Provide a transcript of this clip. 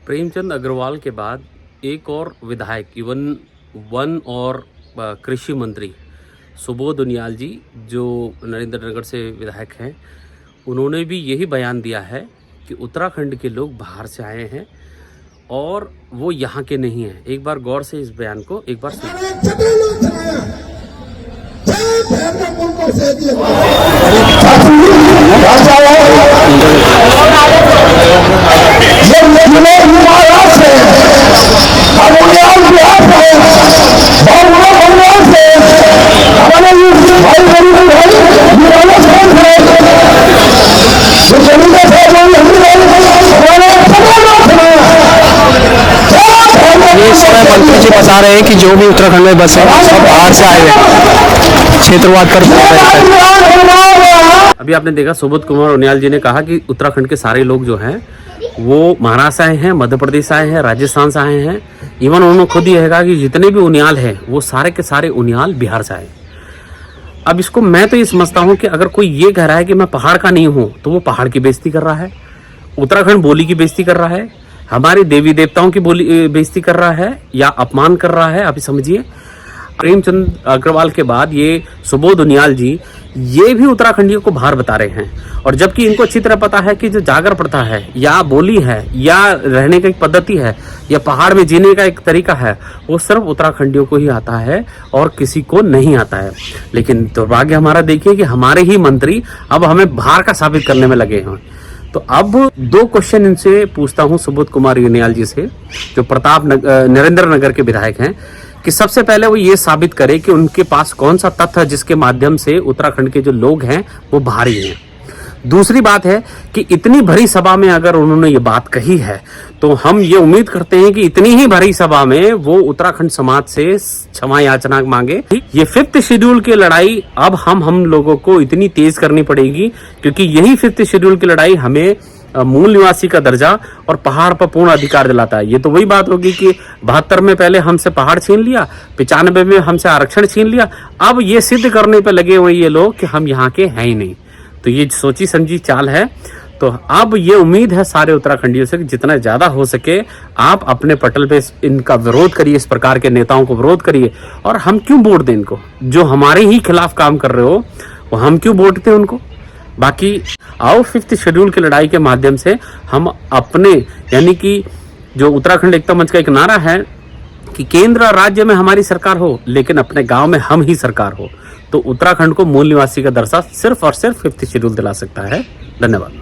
प्रेमचंद अग्रवाल के बाद एक और विधायक इवन वन और कृषि मंत्री सुबोध उनियाल जी जो नरेंद्र नगर से विधायक हैं, उन्होंने भी यही बयान दिया है कि उत्तराखंड के लोग बाहर से आए हैं और वो यहाँ के नहीं हैं। एक बार गौर से इस बयान को एक बार मंत्री जी बता रहे हैं कि जो भी उत्तराखंड में बसे सब बाहर से आए हैं, क्षेत्रवाद पर। अभी आपने देखा सुबोध कुमार उनियाल जी ने कहा कि उत्तराखंड के सारे लोग जो हैं वो महाराष्ट्र आए हैं, मध्य प्रदेश आए हैं, राजस्थान से आए हैं। इवन उन्होंने खुद ये कहा कि जितने भी उनियाल हैं वो सारे के सारे उनियाल बिहार से आए। अब इसको मैं तो ये समझता हूँ कि अगर कोई ये कह रहा है कि मैं पहाड़ का नहीं हूँ तो वो पहाड़ की बेइज्जती कर रहा है, उत्तराखंड बोली की बेइज्जती कर रहा है, हमारे देवी देवताओं की बोली बेइज्जती कर रहा है या अपमान कर रहा है। आप समझिए, प्रेमचंद अग्रवाल के बाद ये सुबोध उनियाल जी ये भी उत्तराखंडियों को बाहर बता रहे हैं। और जबकि इनको अच्छी तरह पता है कि जो जागर प्रथा है या बोली है या रहने की एक पद्धति है या पहाड़ में जीने का एक तरीका है वो सिर्फ उत्तराखंडियों को ही आता है और किसी को नहीं आता है। लेकिन दुर्भाग्य हमारा देखिए कि हमारे ही मंत्री अब हमें बाहर का साबित करने में लगे हैं। तो अब दो क्वेश्चन इनसे पूछता हूं सुबोध कुमार उनियाल जी से जो नरेंद्र नगर के विधायक हैं, कि सबसे पहले वो ये साबित करे कि उनके पास कौन सा तथ्य है जिसके माध्यम से उत्तराखंड के जो लोग हैं वो बाहरी हैं। दूसरी बात है कि इतनी भरी सभा में अगर उन्होंने ये बात कही है तो हम ये उम्मीद करते हैं कि इतनी ही भरी सभा में वो उत्तराखंड समाज से क्षमा याचना मांगे। ये 5th शेड्यूल की लड़ाई अब हम लोगों को इतनी तेज करनी पड़ेगी क्योंकि यही 5th शेड्यूल की लड़ाई हमें मूल निवासी का दर्जा और पहाड़ पर पूर्ण अधिकार दिलाता है। ये तो वही बात होगी कि 72 में पहले हमसे पहाड़ छीन लिया, 95 में हमसे आरक्षण छीन लिया, अब ये सिद्ध करने पे लगे हुए ये लोग कि हम यहाँ के हैं ही नहीं। तो ये सोची समझी चाल है। तो अब ये उम्मीद है सारे उत्तराखंडियों से कि जितना ज्यादा हो सके आप अपने पटल पे इनका विरोध करिए, इस प्रकार के नेताओं को विरोध करिए। और हम क्यों वोट दें इनको? जो हमारे ही खिलाफ काम कर रहे हो वो हम क्यों वोट दें उनको? बाकी आओ 5th शेड्यूल की लड़ाई के माध्यम से हम अपने यानी कि जो उत्तराखंड एकता मंच का एक नारा है कि केंद्र और राज्य में हमारी सरकार हो लेकिन अपने गांव में हम ही सरकार हो, तो उत्तराखंड को मूल निवासी का दर्जा सिर्फ और सिर्फ 5th शेड्यूल दिला सकता है। धन्यवाद।